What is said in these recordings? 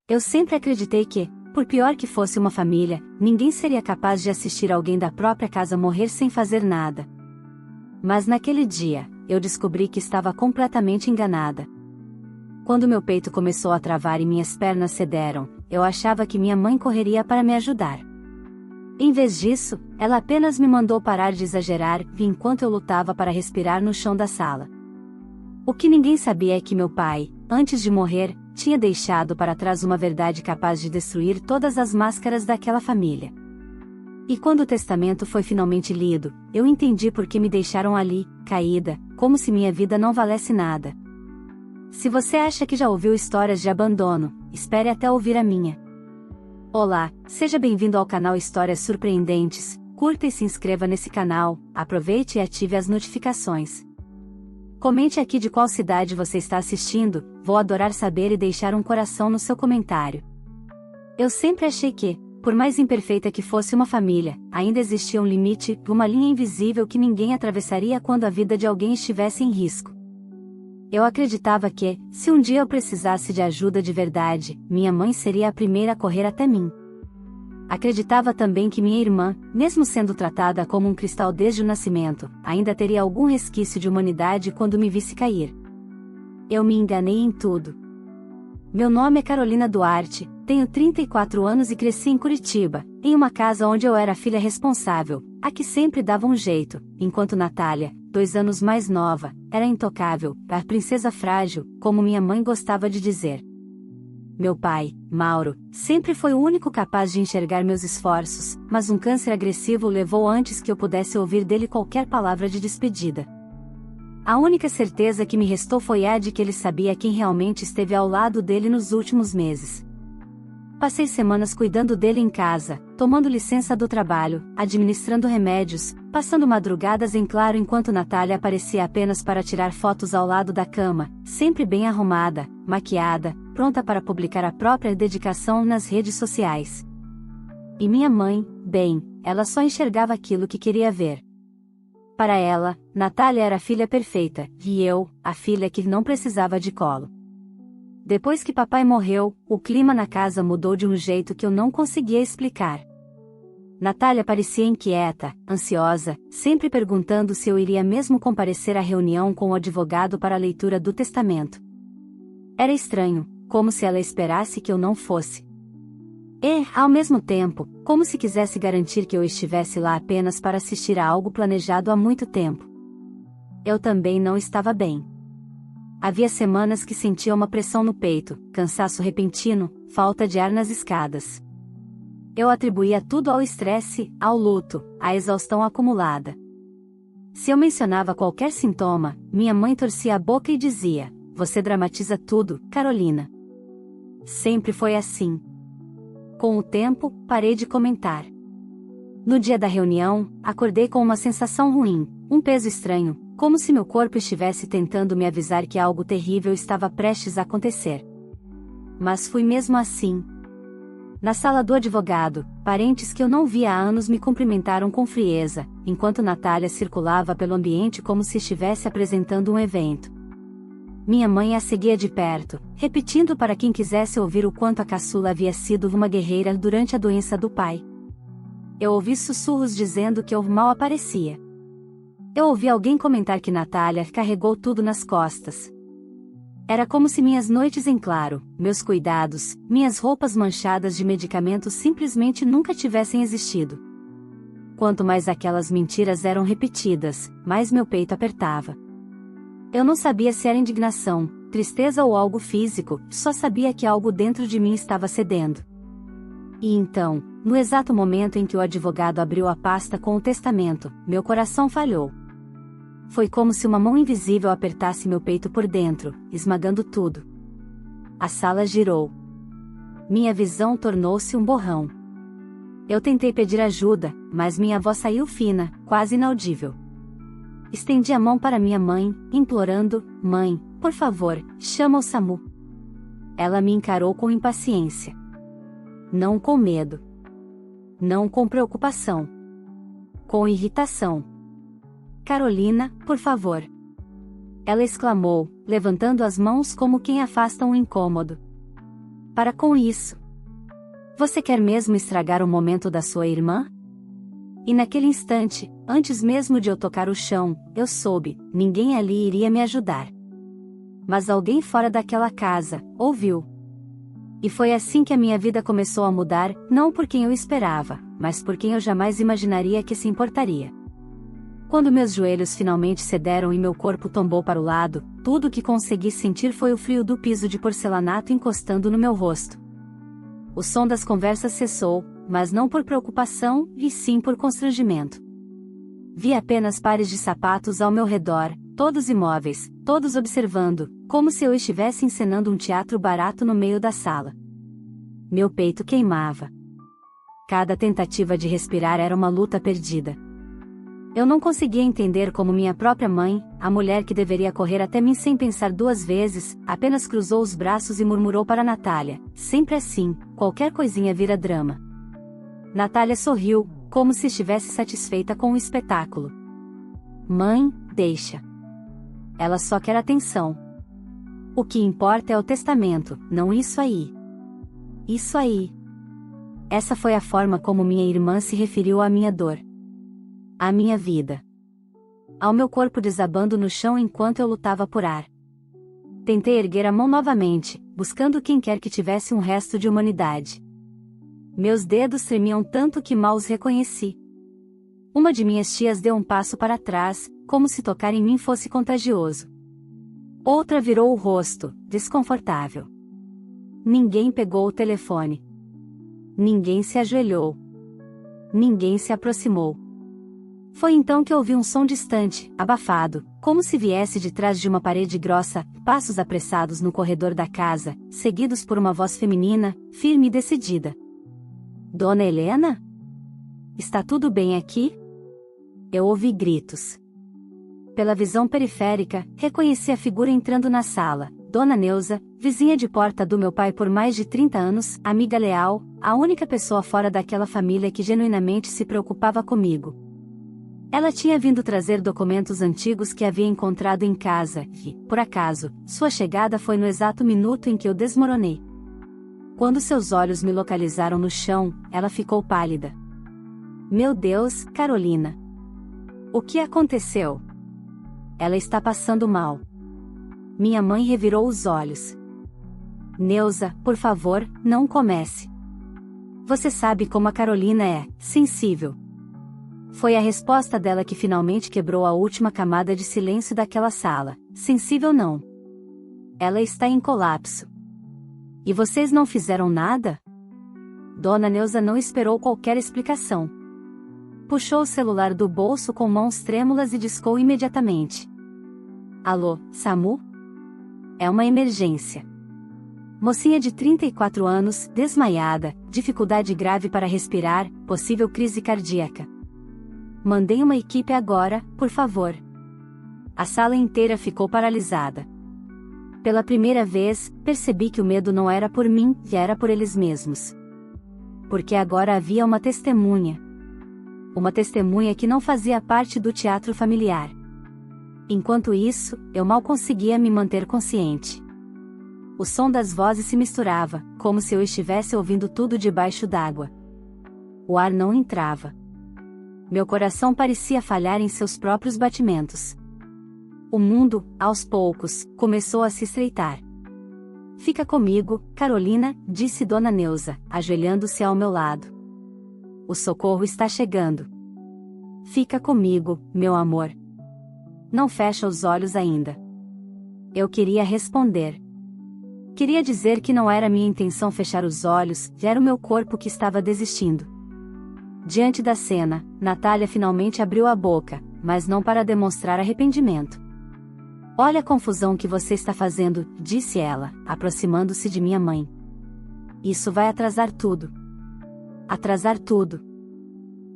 Eu sempre acreditei que, por pior que fosse uma família, ninguém seria capaz de assistir alguém da própria casa morrer sem fazer nada. Mas naquele dia, eu descobri que estava completamente enganada. Quando meu peito começou a travar e minhas pernas cederam, eu achava que minha mãe correria para me ajudar. Em vez disso, ela apenas me mandou parar de exagerar, enquanto eu lutava para respirar no chão da sala. O que ninguém sabia é que meu pai, antes de morrer, tinha deixado para trás uma verdade capaz de destruir todas as máscaras daquela família. E quando o testamento foi finalmente lido, eu entendi por que me deixaram ali, caída, como se minha vida não valesse nada. Se você acha que já ouviu histórias de abandono, espere até ouvir a minha. Olá, seja bem-vindo ao canal Histórias Surpreendentes. Curta e se inscreva nesse canal, aproveite e ative as notificações. Comente aqui de qual cidade você está assistindo, vou adorar saber e deixar um coração no seu comentário. Eu sempre achei que, por mais imperfeita que fosse uma família, ainda existia um limite, uma linha invisível que ninguém atravessaria quando a vida de alguém estivesse em risco. Eu acreditava que, se um dia eu precisasse de ajuda de verdade, minha mãe seria a primeira a correr até mim. Acreditava também que minha irmã, mesmo sendo tratada como um cristal desde o nascimento, ainda teria algum resquício de humanidade quando me visse cair. Eu me enganei em tudo. Meu nome é Carolina Duarte, tenho 34 anos e cresci em Curitiba, em uma casa onde eu era a filha responsável, a que sempre dava um jeito, enquanto Natália, 2 anos mais nova, era intocável, a princesa frágil, como minha mãe gostava de dizer. Meu pai, Mauro, sempre foi o único capaz de enxergar meus esforços, mas um câncer agressivo o levou antes que eu pudesse ouvir dele qualquer palavra de despedida. A única certeza que me restou foi a de que ele sabia quem realmente esteve ao lado dele nos últimos meses. Passei semanas cuidando dele em casa, tomando licença do trabalho, administrando remédios, passando madrugadas em claro enquanto Natália aparecia apenas para tirar fotos ao lado da cama, sempre bem arrumada, maquiada, pronta para publicar a própria dedicação nas redes sociais. E minha mãe, bem, ela só enxergava aquilo que queria ver. Para ela, Natália era a filha perfeita, e eu, a filha que não precisava de colo. Depois que papai morreu, o clima na casa mudou de um jeito que eu não conseguia explicar. Natália parecia inquieta, ansiosa, sempre perguntando se eu iria mesmo comparecer à reunião com o advogado para a leitura do testamento. Era estranho, como se ela esperasse que eu não fosse. E, ao mesmo tempo, como se quisesse garantir que eu estivesse lá apenas para assistir a algo planejado há muito tempo. Eu também não estava bem. Havia semanas que sentia uma pressão no peito, cansaço repentino, falta de ar nas escadas. Eu atribuía tudo ao estresse, ao luto, à exaustão acumulada. Se eu mencionava qualquer sintoma, minha mãe torcia a boca e dizia: "Você dramatiza tudo, Carolina." Sempre foi assim. Com o tempo, parei de comentar. No dia da reunião, acordei com uma sensação ruim, um peso estranho, como se meu corpo estivesse tentando me avisar que algo terrível estava prestes a acontecer. Mas fui mesmo assim. Na sala do advogado, parentes que eu não via há anos me cumprimentaram com frieza, enquanto Natália circulava pelo ambiente como se estivesse apresentando um evento. Minha mãe a seguia de perto, repetindo para quem quisesse ouvir o quanto a caçula havia sido uma guerreira durante a doença do pai. Eu ouvi sussurros dizendo que eu mal aparecia. Eu ouvi alguém comentar que Natália carregou tudo nas costas. Era como se minhas noites em claro, meus cuidados, minhas roupas manchadas de medicamentos simplesmente nunca tivessem existido. Quanto mais aquelas mentiras eram repetidas, mais meu peito apertava. Eu não sabia se era indignação, tristeza ou algo físico, só sabia que algo dentro de mim estava cedendo. E então, no exato momento em que o advogado abriu a pasta com o testamento, meu coração falhou. Foi como se uma mão invisível apertasse meu peito por dentro, esmagando tudo. A sala girou. Minha visão tornou-se um borrão. Eu tentei pedir ajuda, mas minha voz saiu fina, quase inaudível. Estendi a mão para minha mãe, implorando: "Mãe, por favor, chama o SAMU." Ela me encarou com impaciência. Não com medo. Não com preocupação. Com irritação. "Carolina, por favor." Ela exclamou, levantando as mãos como quem afasta um incômodo. Para com isso. Você quer mesmo estragar o momento da sua irmã? E naquele instante, antes mesmo de eu tocar o chão, eu soube, ninguém ali iria me ajudar. Mas alguém fora daquela casa, ouviu. E foi assim que a minha vida começou a mudar, não por quem eu esperava, mas por quem eu jamais imaginaria que se importaria. Quando meus joelhos finalmente cederam e meu corpo tombou para o lado, tudo o que consegui sentir foi o frio do piso de porcelanato encostando no meu rosto. O som das conversas cessou, mas não por preocupação, e sim por constrangimento. Vi apenas pares de sapatos ao meu redor, todos imóveis, todos observando, como se eu estivesse encenando um teatro barato no meio da sala. Meu peito queimava. Cada tentativa de respirar era uma luta perdida. Eu não conseguia entender como minha própria mãe, a mulher que deveria correr até mim sem pensar duas vezes, apenas cruzou os braços e murmurou para Natália: sempre assim, qualquer coisinha vira drama. Natália sorriu, como se estivesse satisfeita com o espetáculo. Mãe, deixa. Ela só quer atenção. O que importa é o testamento, não isso aí. Isso aí. Essa foi a forma como minha irmã se referiu à minha dor. À minha vida. Ao meu corpo desabando no chão enquanto eu lutava por ar. Tentei erguer a mão novamente, buscando quem quer que tivesse um resto de humanidade. Meus dedos tremiam tanto que mal os reconheci. Uma de minhas tias deu um passo para trás, como se tocar em mim fosse contagioso. Outra virou o rosto, desconfortável. Ninguém pegou o telefone. Ninguém se ajoelhou. Ninguém se aproximou. Foi então que ouvi um som distante, abafado, como se viesse de trás de uma parede grossa, passos apressados no corredor da casa, seguidos por uma voz feminina, firme e decidida. Dona Helena? Está tudo bem aqui? Eu ouvi gritos. Pela visão periférica, reconheci a figura entrando na sala, Dona Neuza, vizinha de porta do meu pai por mais de 30 anos, amiga leal, a única pessoa fora daquela família que genuinamente se preocupava comigo. Ela tinha vindo trazer documentos antigos que havia encontrado em casa, e, por acaso, sua chegada foi no exato minuto em que eu desmoronei. Quando seus olhos me localizaram no chão, ela ficou pálida. Meu Deus, Carolina! O que aconteceu? Ela está passando mal. Minha mãe revirou os olhos. Neuza, por favor, não comece. Você sabe como a Carolina é, sensível. Foi a resposta dela que finalmente quebrou a última camada de silêncio daquela sala. Sensível não. Ela está em colapso. E vocês não fizeram nada? Dona Neuza não esperou qualquer explicação. Puxou o celular do bolso com mãos trêmulas e discou imediatamente. Alô, SAMU? É uma emergência. Mocinha de 34 anos, desmaiada, dificuldade grave para respirar, possível crise cardíaca. Mandem uma equipe agora, por favor. A sala inteira ficou paralisada. Pela primeira vez, percebi que o medo não era por mim, e era por eles mesmos. Porque agora havia uma testemunha. Uma testemunha que não fazia parte do teatro familiar. Enquanto isso, eu mal conseguia me manter consciente. O som das vozes se misturava, como se eu estivesse ouvindo tudo debaixo d'água. O ar não entrava. Meu coração parecia falhar em seus próprios batimentos. O mundo, aos poucos, começou a se estreitar. Fica comigo, Carolina, disse Dona Neuza, ajoelhando-se ao meu lado. O socorro está chegando. Fica comigo, meu amor. Não fecha os olhos ainda. Eu queria responder. Queria dizer que não era minha intenção fechar os olhos, era o meu corpo que estava desistindo. Diante da cena, Natália finalmente abriu a boca, mas não para demonstrar arrependimento. Olha a confusão que você está fazendo, disse ela, aproximando-se de minha mãe. Isso vai atrasar tudo. Atrasar tudo.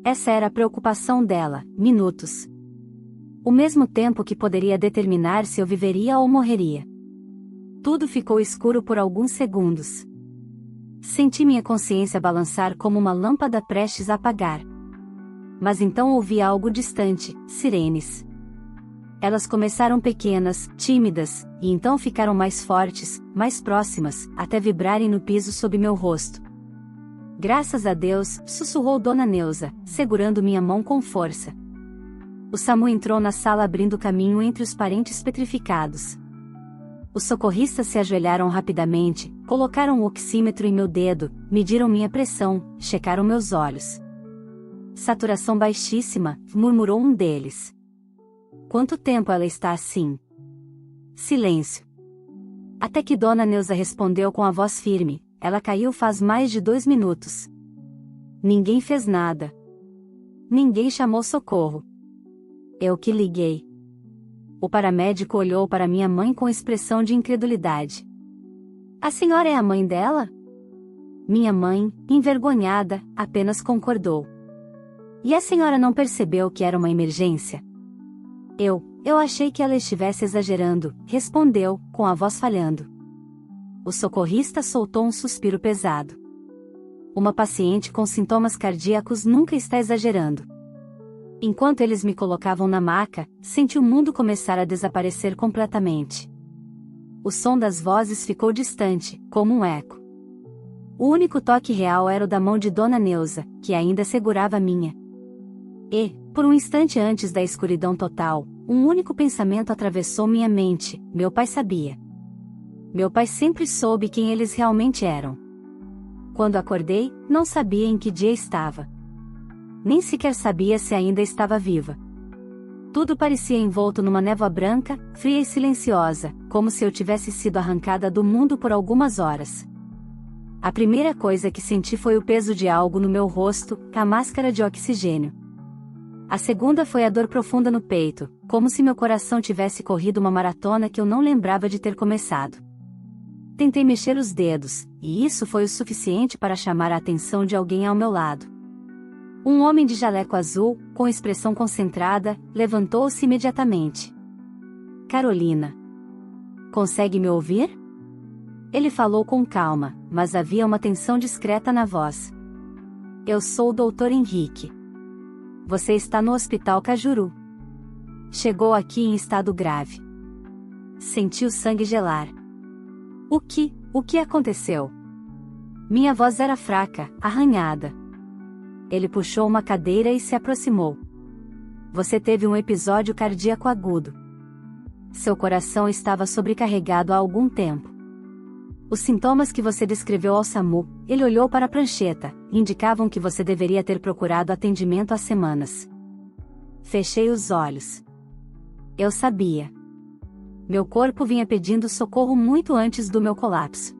Essa era a preocupação dela, minutos. O mesmo tempo que poderia determinar se eu viveria ou morreria. Tudo ficou escuro por alguns segundos. Senti minha consciência balançar como uma lâmpada prestes a apagar. Mas então ouvi algo distante, sirenes. Elas começaram pequenas, tímidas, e então ficaram mais fortes, mais próximas, até vibrarem no piso sob meu rosto. Graças a Deus, sussurrou Dona Neuza, segurando minha mão com força. O SAMU entrou na sala abrindo caminho entre os parentes petrificados. Os socorristas se ajoelharam rapidamente, colocaram o oxímetro em meu dedo, mediram minha pressão, checaram meus olhos. Saturação baixíssima, murmurou um deles. Quanto tempo ela está assim? Silêncio. Até que Dona Neuza respondeu com a voz firme, ela caiu faz mais de 2 minutos. Ninguém fez nada. Ninguém chamou socorro. Eu que liguei. O paramédico olhou para minha mãe com expressão de incredulidade. A senhora é a mãe dela? Minha mãe, envergonhada, apenas concordou. E a senhora não percebeu que era uma emergência? Eu achei que ela estivesse exagerando, respondeu, com a voz falhando. O socorrista soltou um suspiro pesado. Uma paciente com sintomas cardíacos nunca está exagerando. Enquanto eles me colocavam na maca, senti o mundo começar a desaparecer completamente. O som das vozes ficou distante, como um eco. O único toque real era o da mão de Dona Neuza, que ainda segurava a minha. E, por um instante antes da escuridão total, um único pensamento atravessou minha mente: meu pai sabia. Meu pai sempre soube quem eles realmente eram. Quando acordei, não sabia em que dia estava. Nem sequer sabia se ainda estava viva. Tudo parecia envolto numa névoa branca, fria e silenciosa, como se eu tivesse sido arrancada do mundo por algumas horas. A primeira coisa que senti foi o peso de algo no meu rosto, a máscara de oxigênio. A segunda foi a dor profunda no peito, como se meu coração tivesse corrido uma maratona que eu não lembrava de ter começado. Tentei mexer os dedos, e isso foi o suficiente para chamar a atenção de alguém ao meu lado. Um homem de jaleco azul, com expressão concentrada, levantou-se imediatamente. Carolina. Consegue me ouvir? Ele falou com calma, mas havia uma tensão discreta na voz. Eu sou o Dr. Henrique. Você está no Hospital Cajuru. Chegou aqui em estado grave. Senti o sangue gelar. O que aconteceu? Minha voz era fraca, arranhada. Ele puxou uma cadeira e se aproximou. Você teve um episódio cardíaco agudo. Seu coração estava sobrecarregado há algum tempo. Os sintomas que você descreveu ao SAMU, ele olhou para a prancheta, indicavam que você deveria ter procurado atendimento há semanas. Fechei os olhos. Eu sabia. Meu corpo vinha pedindo socorro muito antes do meu colapso.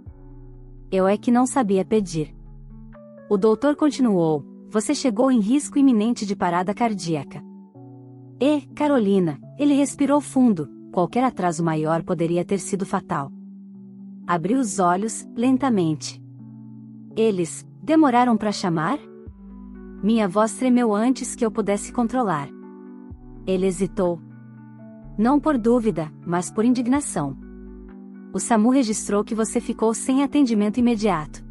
Eu é que não sabia pedir. O doutor continuou, você chegou em risco iminente de parada cardíaca. E, Carolina, ele respirou fundo, qualquer atraso maior poderia ter sido fatal. Abri os olhos, lentamente. Eles demoraram para chamar? Minha voz tremeu antes que eu pudesse controlar. Ele hesitou. Não por dúvida, mas por indignação. O SAMU registrou que você ficou sem atendimento imediato.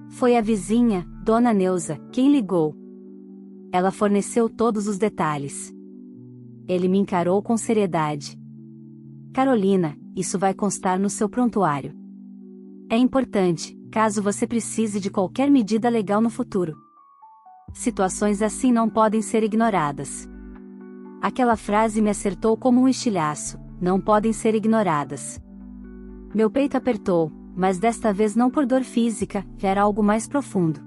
Foi a vizinha, Dona Neuza, quem ligou. Ela forneceu todos os detalhes. Ele me encarou com seriedade. Carolina, isso vai constar no seu prontuário. É importante, caso você precise de qualquer medida legal no futuro. Situações assim não podem ser ignoradas. Aquela frase me acertou como um estilhaço, não podem ser ignoradas. Meu peito apertou, mas desta vez não por dor física, era algo mais profundo.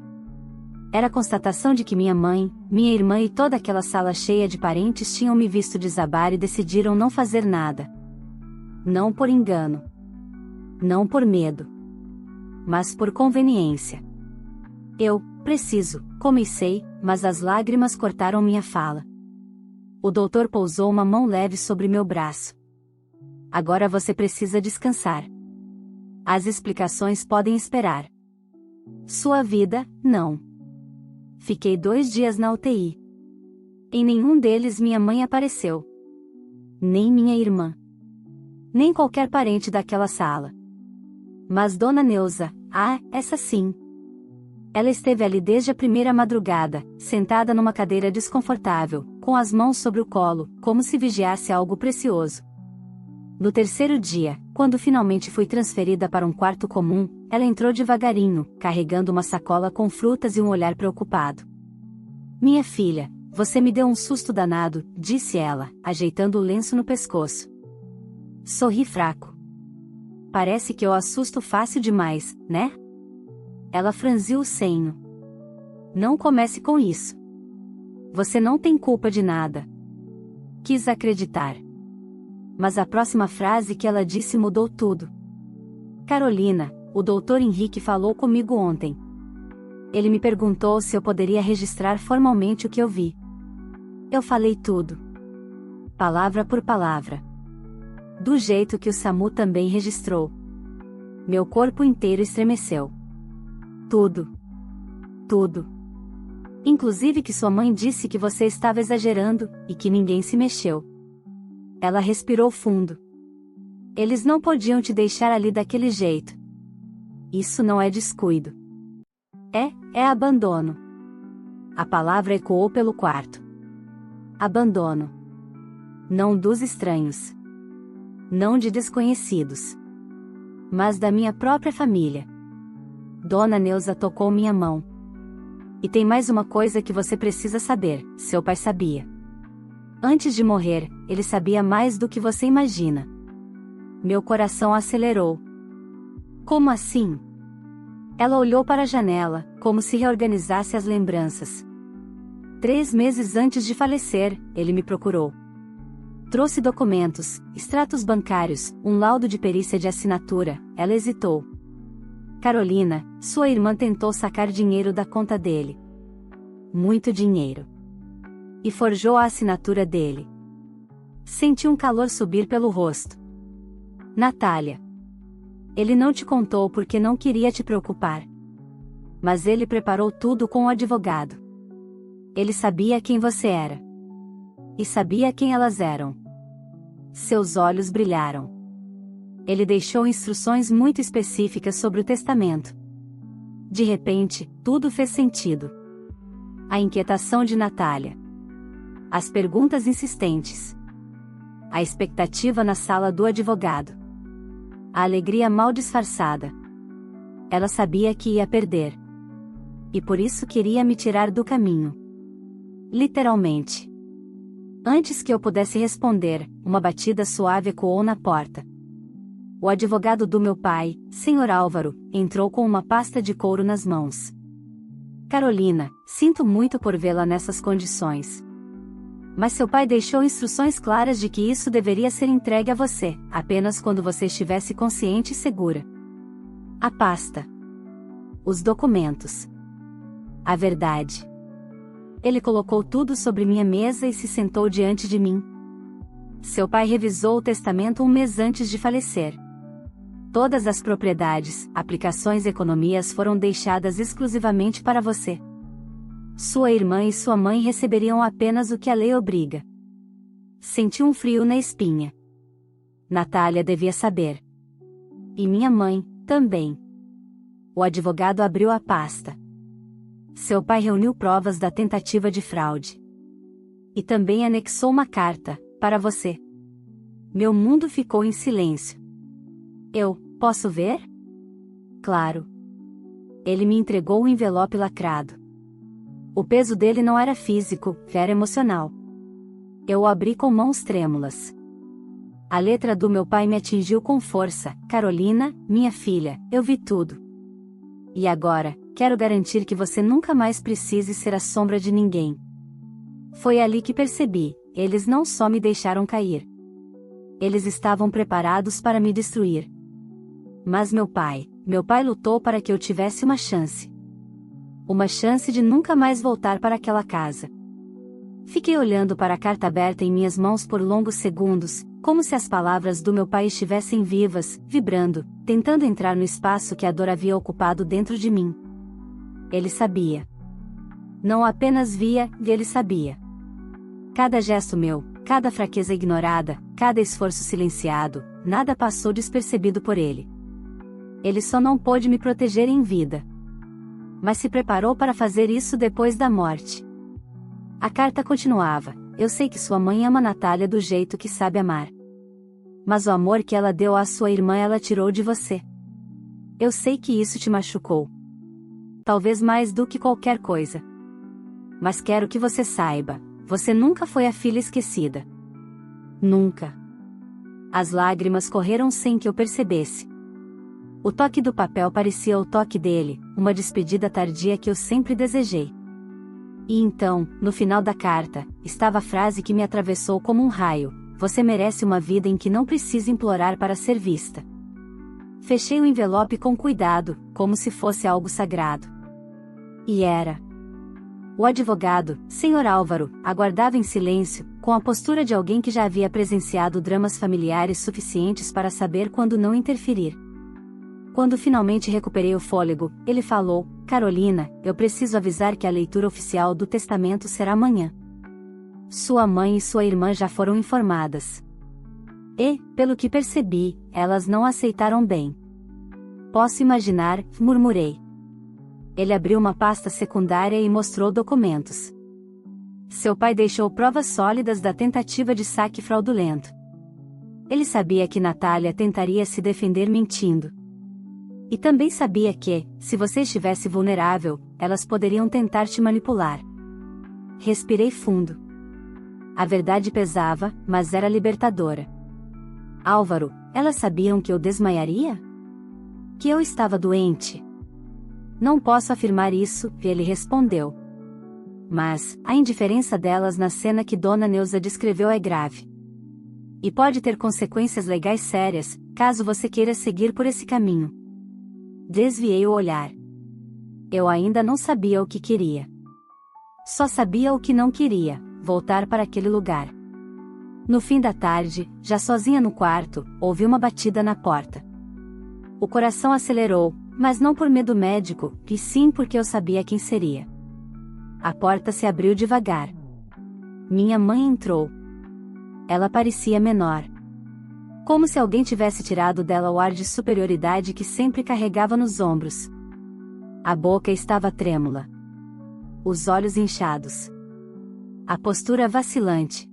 Era a constatação de que minha mãe, minha irmã e toda aquela sala cheia de parentes tinham me visto desabar e decidiram não fazer nada. Não por engano. Não por medo. Mas por conveniência. Eu preciso, comecei, mas as lágrimas cortaram minha fala. O doutor pousou uma mão leve sobre meu braço. Agora você precisa descansar. As explicações podem esperar. Sua vida, não. Fiquei 2 dias na UTI. Em nenhum deles minha mãe apareceu. Nem minha irmã. Nem qualquer parente daquela sala. Mas Dona Neuza, essa sim. Ela esteve ali desde a primeira madrugada, sentada numa cadeira desconfortável, com as mãos sobre o colo, como se vigiasse algo precioso. No terceiro dia, quando finalmente fui transferida para um quarto comum, ela entrou devagarinho, carregando uma sacola com frutas e um olhar preocupado. Minha filha, você me deu um susto danado, disse ela, ajeitando o lenço no pescoço. Sorri fraco. Parece que eu assusto fácil demais, né? Ela franziu o senho. Não comece com isso. Você não tem culpa de nada. Quis acreditar. Mas a próxima frase que ela disse mudou tudo. Carolina, o Dr. Henrique falou comigo ontem. Ele me perguntou se eu poderia registrar formalmente o que eu vi. Eu falei tudo. Palavra por palavra. Do jeito que o SAMU também registrou. Meu corpo inteiro estremeceu. Tudo. Tudo. Inclusive que sua mãe disse que você estava exagerando, e que ninguém se mexeu. Ela respirou fundo. Eles não podiam te deixar ali daquele jeito. Isso não é descuido. É abandono. A palavra ecoou pelo quarto. Abandono. Não dos estranhos. Não de desconhecidos. Mas da minha própria família. Dona Neuza tocou minha mão. E tem mais uma coisa que você precisa saber, seu pai sabia. Antes de morrer, ele sabia mais do que você imagina. Meu coração acelerou. Como assim? Ela olhou para a janela, como se reorganizasse as lembranças. 3 meses antes de falecer, ele me procurou. Trouxe documentos, extratos bancários, um laudo de perícia de assinatura. Ela hesitou. Carolina, sua irmã tentou sacar dinheiro da conta dele. Muito dinheiro. E forjou a assinatura dele. Senti um calor subir pelo rosto. Natália. Ele não te contou porque não queria te preocupar. Mas ele preparou tudo com o advogado. Ele sabia quem você era. E sabia quem elas eram. Seus olhos brilharam. Ele deixou instruções muito específicas sobre o testamento. De repente, tudo fez sentido. A inquietação de Natália. As perguntas insistentes. A expectativa na sala do advogado. A alegria mal disfarçada. Ela sabia que ia perder. E por isso queria me tirar do caminho. Literalmente. Antes que eu pudesse responder, uma batida suave ecoou na porta. O advogado do meu pai, Sr. Álvaro, entrou com uma pasta de couro nas mãos. Carolina, sinto muito por vê-la nessas condições. Mas seu pai deixou instruções claras de que isso deveria ser entregue a você, apenas quando você estivesse consciente e segura. A pasta. Os documentos. A verdade. Ele colocou tudo sobre minha mesa e se sentou diante de mim. Seu pai revisou o testamento 1 mês antes de falecer. Todas as propriedades, aplicações e economias foram deixadas exclusivamente para você. Sua irmã e sua mãe receberiam apenas o que a lei obriga. Senti um frio na espinha. Natália devia saber. E minha mãe, também. O advogado abriu a pasta. Seu pai reuniu provas da tentativa de fraude. E também anexou uma carta, para você. Meu mundo ficou em silêncio. Eu, posso ver? Claro. Ele me entregou o envelope lacrado. O peso dele não era físico, era emocional. Eu o abri com mãos trêmulas. A letra do meu pai me atingiu com força. Carolina, minha filha, eu vi tudo. E agora, quero garantir que você nunca mais precise ser a sombra de ninguém. Foi ali que percebi, eles não só me deixaram cair. Eles estavam preparados para me destruir. Mas meu pai lutou para que eu tivesse uma chance. Uma chance de nunca mais voltar para aquela casa. Fiquei olhando para a carta aberta em minhas mãos por longos segundos, como se as palavras do meu pai estivessem vivas, vibrando, tentando entrar no espaço que a dor havia ocupado dentro de mim. Ele sabia. Não apenas via, ele sabia. Cada gesto meu, cada fraqueza ignorada, cada esforço silenciado, nada passou despercebido por ele. Ele só não pôde me proteger em vida. Mas se preparou para fazer isso depois da morte. A carta continuava: eu sei que sua mãe ama Natália do jeito que sabe amar. Mas o amor que ela deu à sua irmã ela tirou de você. Eu sei que isso te machucou. Talvez mais do que qualquer coisa. Mas quero que você saiba, você nunca foi a filha esquecida. Nunca. As lágrimas correram sem que eu percebesse. O toque do papel parecia o toque dele, uma despedida tardia que eu sempre desejei. E então, no final da carta, estava a frase que me atravessou como um raio: você merece uma vida em que não precisa implorar para ser vista. Fechei o envelope com cuidado, como se fosse algo sagrado. E era. O advogado, Sr. Álvaro, aguardava em silêncio, com a postura de alguém que já havia presenciado dramas familiares suficientes para saber quando não interferir. Quando finalmente recuperei o fôlego, ele falou: Carolina, eu preciso avisar que a leitura oficial do testamento será amanhã. Sua mãe e sua irmã já foram informadas. E, pelo que percebi, elas não aceitaram bem. Posso imaginar, murmurei. Ele abriu uma pasta secundária e mostrou documentos. Seu pai deixou provas sólidas da tentativa de saque fraudulento. Ele sabia que Natália tentaria se defender mentindo. E também sabia que, se você estivesse vulnerável, elas poderiam tentar te manipular. Respirei fundo. A verdade pesava, mas era libertadora. Álvaro, elas sabiam que eu desmaiaria? Que eu estava doente? Não posso afirmar isso, ele respondeu. Mas, a indiferença delas na cena que Dona Neuza descreveu é grave. E pode ter consequências legais sérias, caso você queira seguir por esse caminho. Desviei o olhar. Eu ainda não sabia o que queria. Só sabia o que não queria: voltar para aquele lugar. No fim da tarde, já sozinha no quarto, ouvi uma batida na porta. O coração acelerou, mas não por medo médico, e sim porque eu sabia quem seria. A porta se abriu devagar. Minha mãe entrou. Ela parecia menor. Como se alguém tivesse tirado dela o ar de superioridade que sempre carregava nos ombros. A boca estava trêmula. Os olhos inchados. A postura vacilante.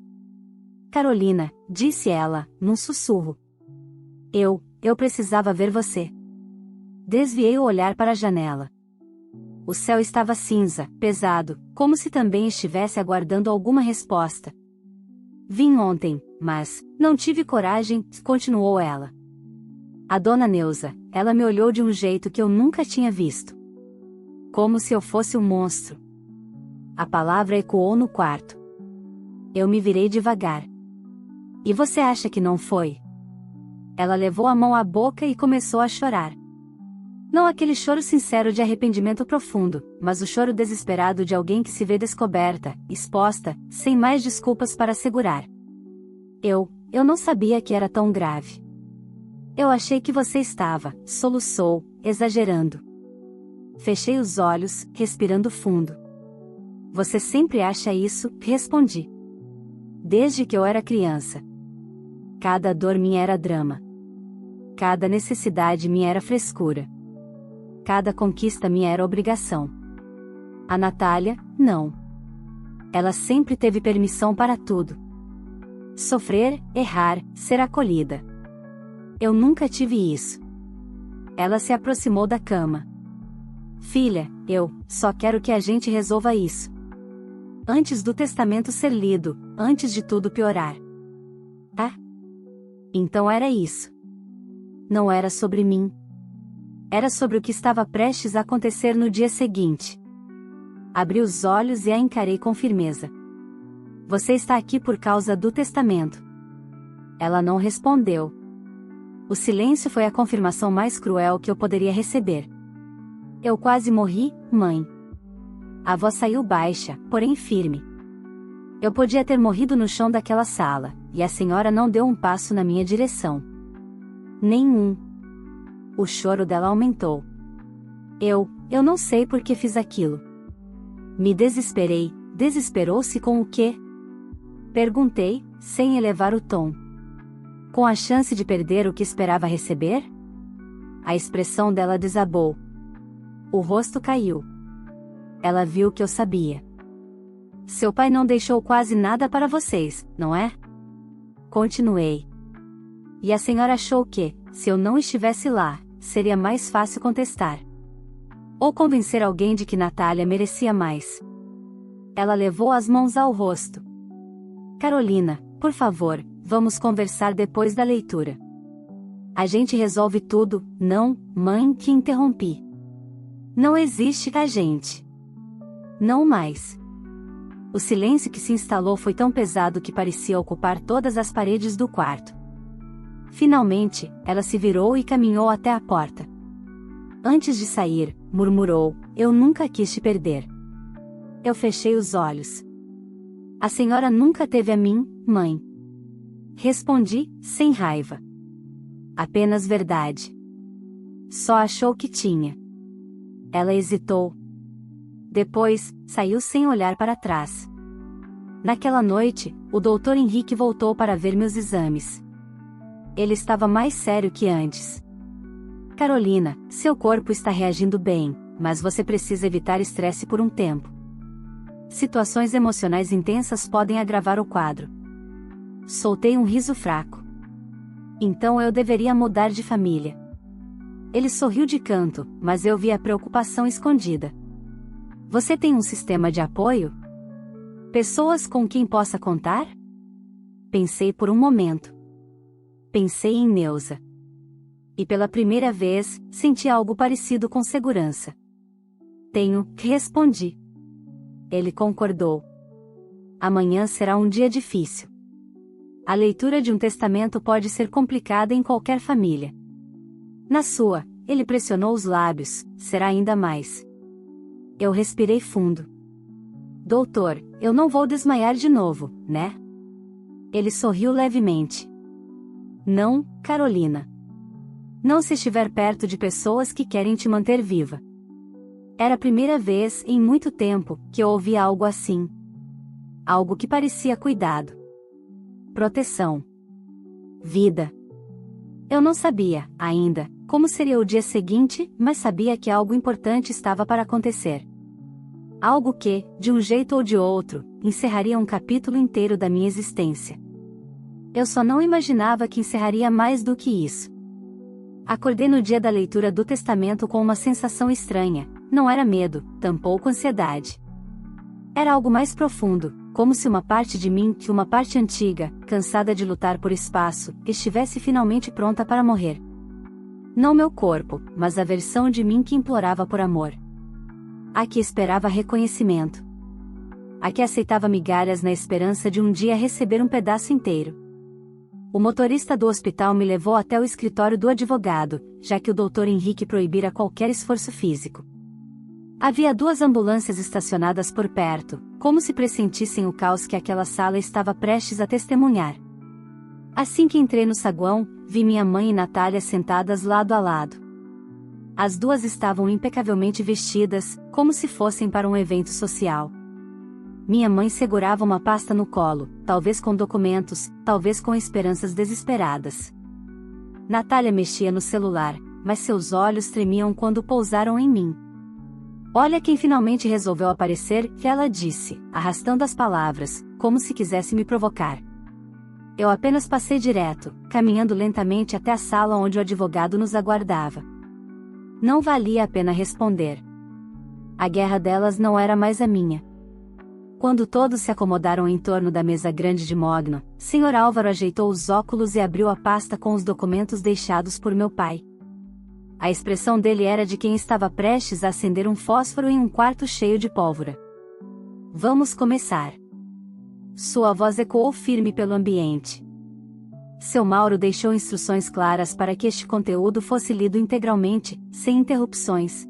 Carolina, disse ela, num sussurro. Eu precisava ver você. Desviei o olhar para a janela. O céu estava cinza, pesado, como se também estivesse aguardando alguma resposta. Vim ontem, mas não tive coragem, continuou ela. A Dona Neuza, ela me olhou de um jeito que eu nunca tinha visto. Como se eu fosse um monstro. A palavra ecoou no quarto. Eu me virei devagar. E você acha que não foi? Ela levou a mão à boca e começou a chorar. Não aquele choro sincero de arrependimento profundo, mas o choro desesperado de alguém que se vê descoberta, exposta, sem mais desculpas para segurar. Eu não sabia que era tão grave. Eu achei que você estava, soluçou, exagerando. Fechei os olhos, respirando fundo. Você sempre acha isso, respondi. Desde que eu era criança. Cada dor minha era drama. Cada necessidade minha era frescura. Cada conquista minha era obrigação. A Natália, não. Ela sempre teve permissão para tudo. Sofrer, errar, ser acolhida. Eu nunca tive isso. Ela se aproximou da cama. Filha, eu só quero que a gente resolva isso. Antes do testamento ser lido, antes de tudo piorar. Ah? Então era isso. Não era sobre mim. Era sobre o que estava prestes a acontecer no dia seguinte. Abri os olhos e a encarei com firmeza. Você está aqui por causa do testamento. Ela não respondeu. O silêncio foi a confirmação mais cruel que eu poderia receber. Eu quase morri, mãe. A voz saiu baixa, porém firme. Eu podia ter morrido no chão daquela sala, e a senhora não deu um passo na minha direção. Nenhum. O choro dela aumentou. Eu não sei por que fiz aquilo. Me desesperei. Desesperou-se com o quê? Perguntei, sem elevar o tom. Com a chance de perder o que esperava receber? A expressão dela desabou. O rosto caiu. Ela viu que eu sabia. seu pai não deixou quase nada para vocês, não é? Continuei. E a senhora achou que, se eu não estivesse lá, seria mais fácil contestar. Ou convencer alguém de que Natália merecia mais. Ela levou as mãos ao rosto. Carolina, por favor, vamos conversar depois da leitura. A gente resolve tudo, não, mãe, que interrompi. Não existe a gente. Não mais. O silêncio que se instalou foi tão pesado que parecia ocupar todas as paredes do quarto. Finalmente, ela se virou e caminhou até a porta. Antes de sair, murmurou, eu nunca quis te perder. Eu fechei os olhos. A senhora nunca teve a mim, mãe. Respondi, sem raiva. Apenas verdade. Só achou que tinha. Ela hesitou. Depois, saiu sem olhar para trás. Naquela noite, o Dr. Henrique voltou para ver meus exames. Ele estava mais sério que antes. Carolina, seu corpo está reagindo bem, mas você precisa evitar estresse por um tempo. Situações emocionais intensas podem agravar o quadro. Soltei um riso fraco. Então eu deveria mudar de família. Ele sorriu de canto, mas eu vi a preocupação escondida. Você tem um sistema de apoio? Pessoas com quem possa contar? Pensei por um momento. Pensei em Neuza. E pela primeira vez, senti algo parecido com segurança. Tenho, respondi. Ele concordou. Amanhã será um dia difícil. A leitura de um testamento pode ser complicada em qualquer família. Na sua, ele pressionou os lábios, será ainda mais. Eu respirei fundo. Doutor, eu não vou desmaiar de novo, né? Ele sorriu levemente. Não, Carolina. Não se estiver perto de pessoas que querem te manter viva. Era a primeira vez em muito tempo que eu ouvi algo assim. Algo que parecia cuidado. Proteção. Vida. Eu não sabia, ainda, como seria o dia seguinte, mas sabia que algo importante estava para acontecer. Algo que, de um jeito ou de outro, encerraria um capítulo inteiro da minha existência. Eu só não imaginava que encerraria mais do que isso. Acordei no dia da leitura do testamento com uma sensação estranha, não era medo, tampouco ansiedade. Era algo mais profundo, como se uma parte de mim, uma parte antiga, cansada de lutar por espaço, estivesse finalmente pronta para morrer. Não meu corpo, mas a versão de mim que implorava por amor. A que esperava reconhecimento. A que aceitava migalhas na esperança de um dia receber um pedaço inteiro. O motorista do hospital me levou até o escritório do advogado, já que o Dr. Henrique proibira qualquer esforço físico. Havia 2 ambulâncias estacionadas por perto, como se pressentissem o caos que aquela sala estava prestes a testemunhar. Assim que entrei no saguão, vi minha mãe e Natália sentadas lado a lado. As 2 estavam impecavelmente vestidas, como se fossem para um evento social. Minha mãe segurava uma pasta no colo, talvez com documentos, talvez com esperanças desesperadas. Natália mexia no celular, mas seus olhos tremiam quando pousaram em mim. Olha quem finalmente resolveu aparecer, ela disse, arrastando as palavras, como se quisesse me provocar. Eu apenas passei direto, caminhando lentamente até a sala onde o advogado nos aguardava. Não valia a pena responder. A guerra delas não era mais a minha. Quando todos se acomodaram em torno da mesa grande de mogno, Sr. Álvaro ajeitou os óculos e abriu a pasta com os documentos deixados por meu pai. A expressão dele era de quem estava prestes a acender um fósforo em um quarto cheio de pólvora. Vamos começar. Sua voz ecoou firme pelo ambiente. Seu Mauro deixou instruções claras para que este conteúdo fosse lido integralmente, sem interrupções.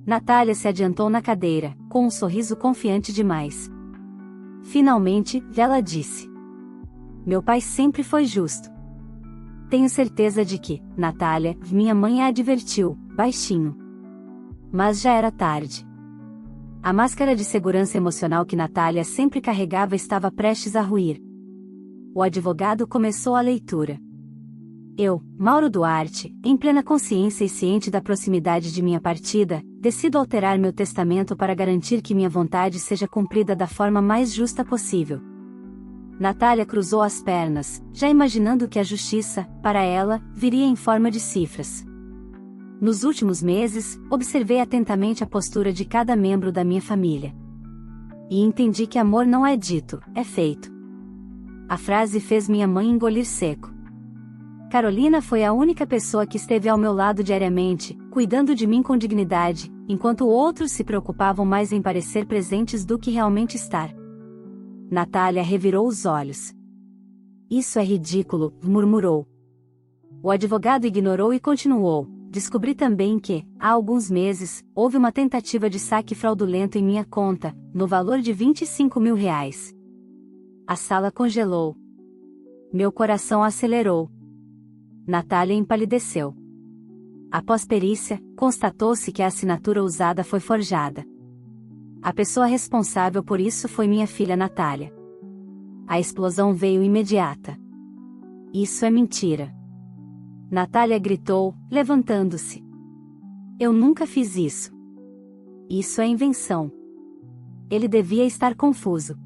Natália se adiantou na cadeira, com um sorriso confiante demais. Finalmente, ela disse. Meu pai sempre foi justo. Tenho certeza de que, Natália, minha mãe a advertiu, baixinho. Mas já era tarde. A máscara de segurança emocional que Natália sempre carregava estava prestes a ruir. O advogado começou a leitura. Eu, Mauro Duarte, em plena consciência e ciente da proximidade de minha partida, decido alterar meu testamento para garantir que minha vontade seja cumprida da forma mais justa possível. Natália cruzou as pernas, já imaginando que a justiça, para ela, viria em forma de cifras. Nos últimos meses, observei atentamente a postura de cada membro da minha família. E entendi que amor não é dito, é feito. A frase fez minha mãe engolir seco. Carolina foi a única pessoa que esteve ao meu lado diariamente, cuidando de mim com dignidade, enquanto outros se preocupavam mais em parecer presentes do que realmente estar. Natália revirou os olhos. Isso é ridículo, murmurou. O advogado ignorou e continuou. Descobri também que, há alguns meses, houve uma tentativa de saque fraudulento em minha conta, no valor de R$ 25.000. A sala congelou. Meu coração acelerou. Natália empalideceu. Após perícia, constatou-se que a assinatura usada foi forjada. A pessoa responsável por isso foi minha filha Natália. A explosão veio imediata. Isso é mentira. Natália gritou, levantando-se. Eu nunca fiz isso. Isso é invenção. Ele devia estar confuso.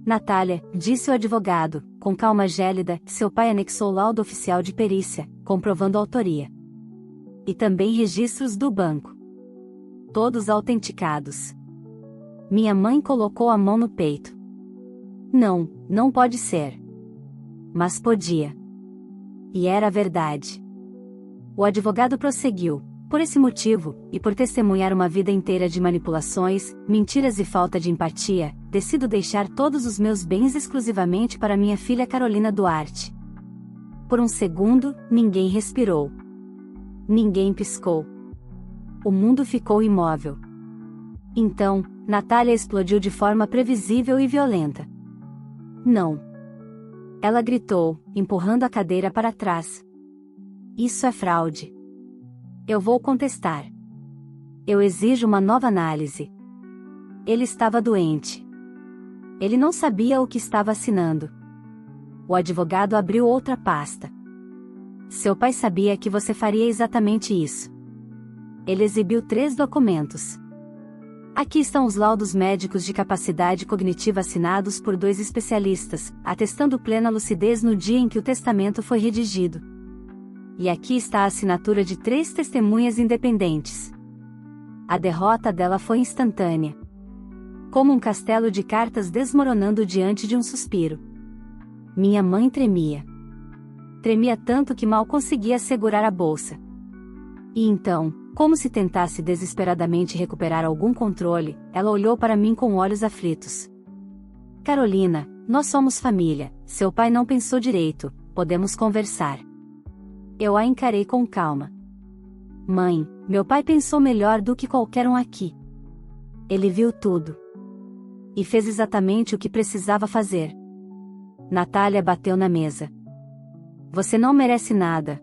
Natália, disse o advogado, com calma gélida, seu pai anexou laudo oficial de perícia, comprovando a autoria. E também registros do banco. Todos autenticados. Minha mãe colocou a mão no peito. Não, não pode ser. Mas podia. E era verdade. O advogado prosseguiu. Por esse motivo, e por testemunhar uma vida inteira de manipulações, mentiras e falta de empatia, decido deixar todos os meus bens exclusivamente para minha filha Carolina Duarte. Por um segundo, ninguém respirou. Ninguém piscou. O mundo ficou imóvel. Então, Natália explodiu de forma previsível e violenta. Não. Ela gritou, empurrando a cadeira para trás. Isso é fraude. Eu vou contestar. Eu exijo uma nova análise. Ele estava doente. Ele não sabia o que estava assinando. O advogado abriu outra pasta. Seu pai sabia que você faria exatamente isso. Ele exibiu 3 documentos. Aqui estão os laudos médicos de capacidade cognitiva assinados por 2 especialistas, atestando plena lucidez no dia em que o testamento foi redigido. E aqui está a assinatura de 3 testemunhas independentes. A derrota dela foi instantânea. Como um castelo de cartas desmoronando diante de um suspiro. Minha mãe tremia. Tremia tanto que mal conseguia segurar a bolsa. E então, como se tentasse desesperadamente recuperar algum controle, ela olhou para mim com olhos aflitos. Carolina, nós somos família, seu pai não pensou direito, podemos conversar. Eu a encarei com calma. Mãe, meu pai pensou melhor do que qualquer um aqui. Ele viu tudo. E fez exatamente o que precisava fazer. Natália bateu na mesa. Você não merece nada.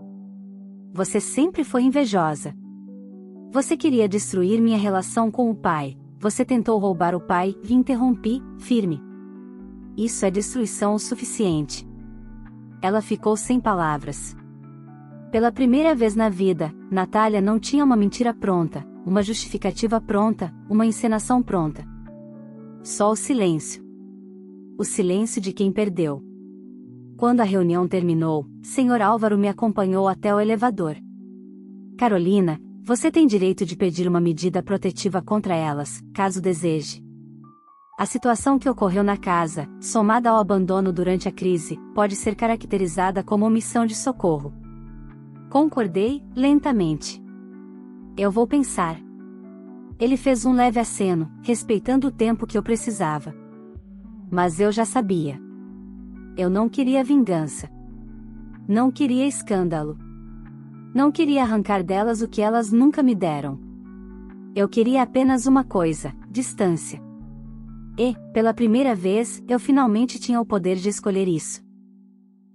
Você sempre foi invejosa. Você queria destruir minha relação com o pai, você tentou roubar o pai, e interrompi, firme. Isso é destruição o suficiente. Ela ficou sem palavras. Pela primeira vez na vida, Natália não tinha uma mentira pronta, uma justificativa pronta, uma encenação pronta. Só o silêncio. O silêncio de quem perdeu. Quando a reunião terminou, Sr. Álvaro me acompanhou até o elevador. Carolina, você tem direito de pedir uma medida protetiva contra elas, caso deseje. A situação que ocorreu na casa, somada ao abandono durante a crise, pode ser caracterizada como omissão de socorro. Concordei, lentamente. Eu vou pensar. Ele fez um leve aceno, respeitando o tempo que eu precisava. Mas eu já sabia. Eu não queria vingança. Não queria escândalo. Não queria arrancar delas o que elas nunca me deram. Eu queria apenas uma coisa: distância. E, pela primeira vez, eu finalmente tinha o poder de escolher isso.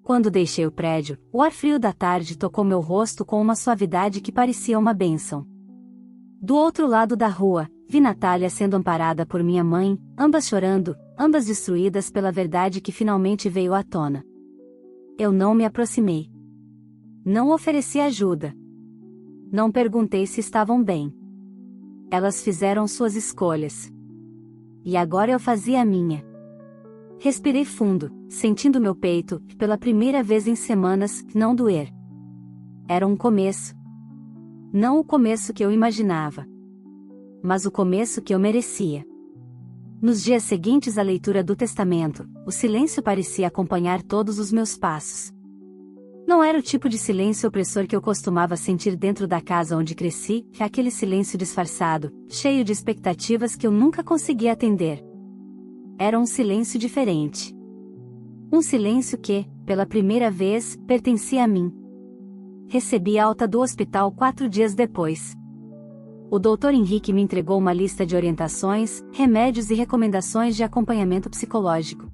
Quando deixei o prédio, o ar frio da tarde tocou meu rosto com uma suavidade que parecia uma bênção. Do outro lado da rua, vi Natália sendo amparada por minha mãe, ambas chorando, ambas destruídas pela verdade que finalmente veio à tona. Eu não me aproximei. Não ofereci ajuda. Não perguntei se estavam bem. Elas fizeram suas escolhas. E agora eu fazia a minha. Respirei fundo, sentindo meu peito, pela primeira vez em semanas, não doer. Era um começo. Não o começo que eu imaginava, mas o começo que eu merecia. Nos dias seguintes à leitura do testamento, o silêncio parecia acompanhar todos os meus passos. Não era o tipo de silêncio opressor que eu costumava sentir dentro da casa onde cresci, aquele silêncio disfarçado, cheio de expectativas que eu nunca conseguia atender. Era um silêncio diferente. Um silêncio que, pela primeira vez, pertencia a mim. Recebi alta do hospital 4 dias depois. O Dr. Henrique me entregou uma lista de orientações, remédios e recomendações de acompanhamento psicológico.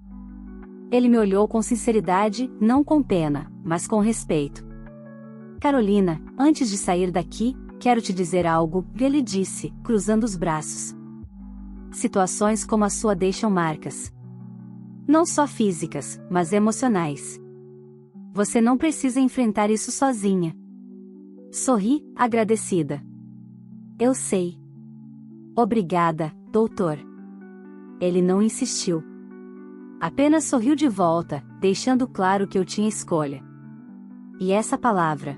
Ele me olhou com sinceridade, não com pena, mas com respeito. Carolina, antes de sair daqui, quero te dizer algo, ele disse, cruzando os braços. Situações como a sua deixam marcas. Não só físicas, mas emocionais. Você não precisa enfrentar isso sozinha. Sorri, agradecida. Eu sei. Obrigada, doutor. Ele não insistiu. Apenas sorriu de volta, deixando claro que eu tinha escolha. E essa palavra,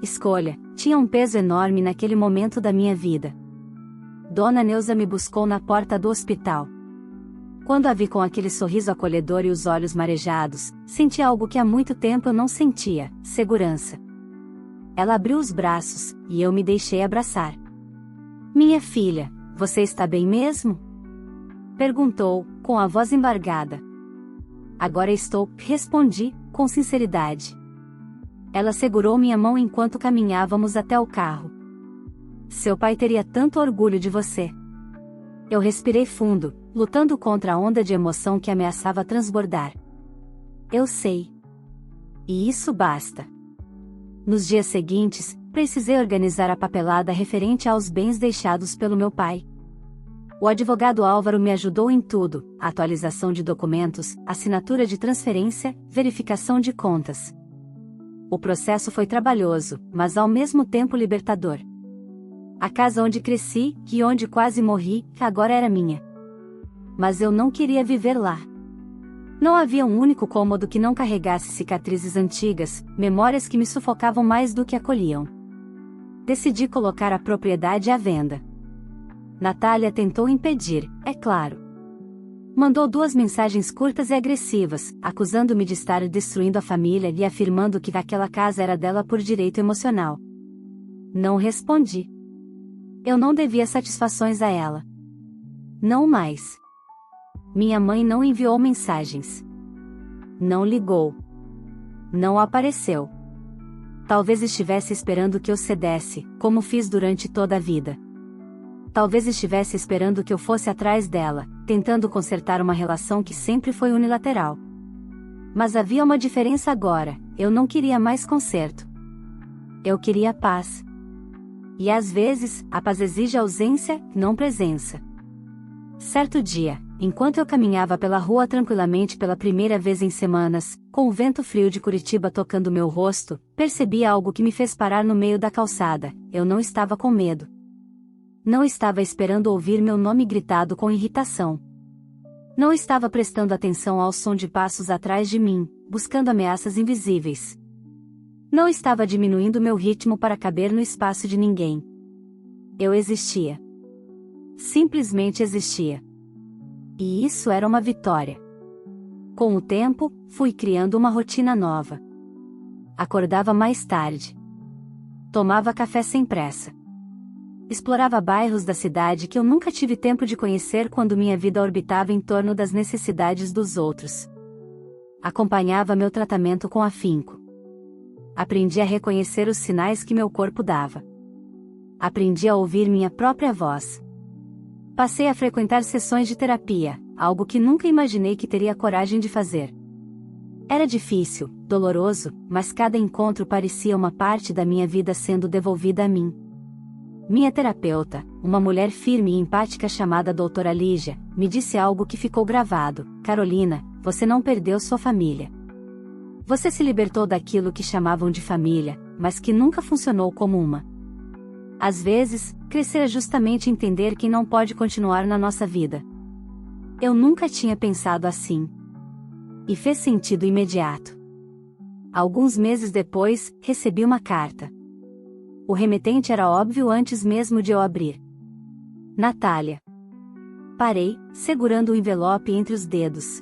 escolha, tinha um peso enorme naquele momento da minha vida. Dona Neuza me buscou na porta do hospital. Quando a vi com aquele sorriso acolhedor e os olhos marejados, senti algo que há muito tempo eu não sentia, segurança. Ela abriu os braços, e eu me deixei abraçar. Minha filha, você está bem mesmo? Perguntou, com a voz embargada. Agora estou, respondi, com sinceridade. Ela segurou minha mão enquanto caminhávamos até o carro. Seu pai teria tanto orgulho de você. Eu respirei fundo, lutando contra a onda de emoção que ameaçava transbordar. Eu sei. E isso basta. Nos dias seguintes, precisei organizar a papelada referente aos bens deixados pelo meu pai. O advogado Álvaro me ajudou em tudo: atualização de documentos, assinatura de transferência, verificação de contas. O processo foi trabalhoso, mas ao mesmo tempo libertador. A casa onde cresci, e onde quase morri, agora era minha. Mas eu não queria viver lá. Não havia um único cômodo que não carregasse cicatrizes antigas, memórias que me sufocavam mais do que acolhiam. Decidi colocar a propriedade à venda. Natália tentou impedir, é claro. Mandou 2 mensagens curtas e agressivas, acusando-me de estar destruindo a família e afirmando que aquela casa era dela por direito emocional. Não respondi. Eu não devia satisfações a ela. Não mais. Minha mãe não enviou mensagens. Não ligou. Não apareceu. Talvez estivesse esperando que eu cedesse, como fiz durante toda a vida. Talvez estivesse esperando que eu fosse atrás dela, tentando consertar uma relação que sempre foi unilateral. Mas havia uma diferença agora: eu não queria mais conserto. Eu queria paz. E às vezes, a paz exige ausência, não presença. Certo dia, enquanto eu caminhava pela rua tranquilamente pela primeira vez em semanas, com o vento frio de Curitiba tocando meu rosto, percebi algo que me fez parar no meio da calçada. Eu não estava com medo. Não estava esperando ouvir meu nome gritado com irritação. Não estava prestando atenção ao som de passos atrás de mim, buscando ameaças invisíveis. Não estava diminuindo meu ritmo para caber no espaço de ninguém. Eu existia. Simplesmente existia. E isso era uma vitória. Com o tempo, fui criando uma rotina nova. Acordava mais tarde. Tomava café sem pressa. Explorava bairros da cidade que eu nunca tive tempo de conhecer quando minha vida orbitava em torno das necessidades dos outros. Acompanhava meu tratamento com afinco. Aprendi a reconhecer os sinais que meu corpo dava. Aprendi a ouvir minha própria voz. Passei a frequentar sessões de terapia, algo que nunca imaginei que teria coragem de fazer. Era difícil, doloroso, mas cada encontro parecia uma parte da minha vida sendo devolvida a mim. Minha terapeuta, uma mulher firme e empática chamada Doutora Lígia, me disse algo que ficou gravado: Carolina, você não perdeu sua família. Você se libertou daquilo que chamavam de família, mas que nunca funcionou como uma. Às vezes, crescer é justamente entender que não pode continuar na nossa vida. Eu nunca tinha pensado assim. E fez sentido imediato. Alguns meses depois, recebi uma carta. O remetente era óbvio antes mesmo de eu abrir. Natália. Parei, segurando o envelope entre os dedos.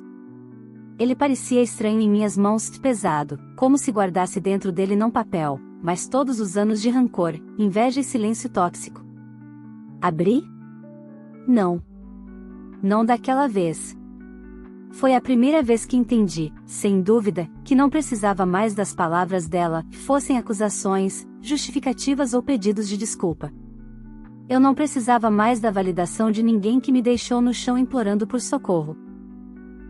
Ele parecia estranho em minhas mãos, pesado, como se guardasse dentro dele não papel, mas todos os anos de rancor, inveja e silêncio tóxico. Abri? Não. Não daquela vez. Foi a primeira vez que entendi, sem dúvida, que não precisava mais das palavras dela, fossem acusações, justificativas ou pedidos de desculpa. Eu não precisava mais da validação de ninguém que me deixou no chão implorando por socorro.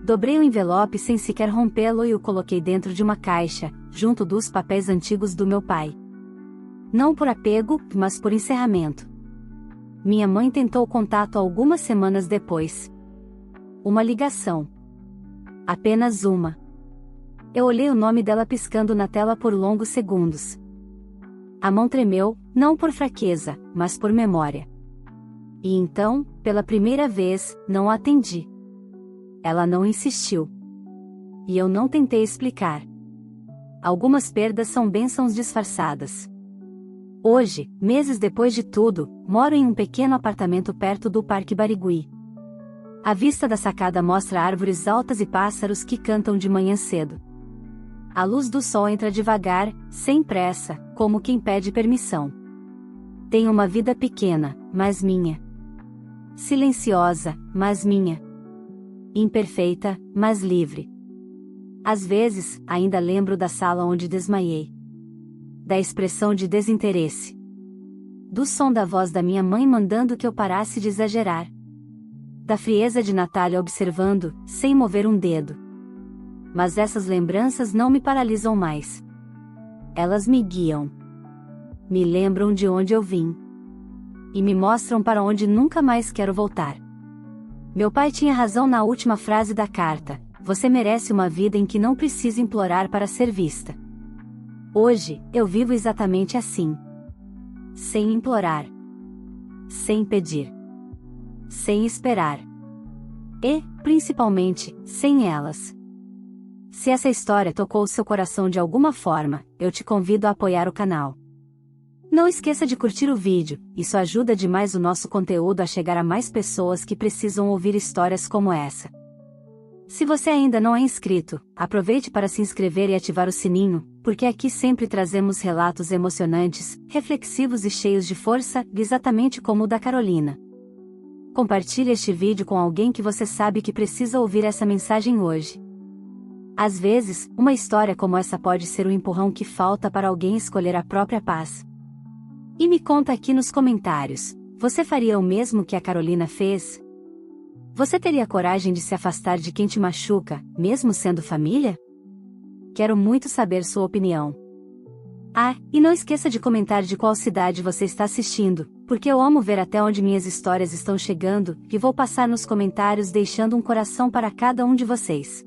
Dobrei o envelope sem sequer rompê-lo e o coloquei dentro de uma caixa, junto dos papéis antigos do meu pai. Não por apego, mas por encerramento. Minha mãe tentou contato algumas semanas depois. Uma ligação. Apenas uma. Eu olhei o nome dela piscando na tela por longos segundos. A mão tremeu, não por fraqueza, mas por memória. E então, pela primeira vez, não atendi. Ela não insistiu. E eu não tentei explicar. Algumas perdas são bênçãos disfarçadas. Hoje, meses depois de tudo, moro em um pequeno apartamento perto do Parque Barigui. A vista da sacada mostra árvores altas e pássaros que cantam de manhã cedo. A luz do sol entra devagar, sem pressa, como quem pede permissão. Tenho uma vida pequena, mas minha. Silenciosa, mas minha. Imperfeita, mas livre. Às vezes, ainda lembro da sala onde desmaiei. Da expressão de desinteresse. Do som da voz da minha mãe mandando que eu parasse de exagerar. Da frieza de Natália observando, sem mover um dedo. Mas essas lembranças não me paralisam mais. Elas me guiam. Me lembram de onde eu vim. E me mostram para onde nunca mais quero voltar. Meu pai tinha razão na última frase da carta: você merece uma vida em que não precisa implorar para ser vista. Hoje, eu vivo exatamente assim. Sem implorar. Sem pedir. Sem esperar. E, principalmente, sem elas. Se essa história tocou seu coração de alguma forma, eu te convido a apoiar o canal. Não esqueça de curtir o vídeo, isso ajuda demais o nosso conteúdo a chegar a mais pessoas que precisam ouvir histórias como essa. Se você ainda não é inscrito, aproveite para se inscrever e ativar o sininho, porque aqui sempre trazemos relatos emocionantes, reflexivos e cheios de força, exatamente como o da Carolina. Compartilhe este vídeo com alguém que você sabe que precisa ouvir essa mensagem hoje. Às vezes, uma história como essa pode ser o empurrão que falta para alguém escolher a própria paz. E me conta aqui nos comentários, você faria o mesmo que a Carolina fez? Você teria coragem de se afastar de quem te machuca, mesmo sendo família? Quero muito saber sua opinião. Ah, e não esqueça de comentar de qual cidade você está assistindo, porque eu amo ver até onde minhas histórias estão chegando, e vou passar nos comentários deixando um coração para cada um de vocês.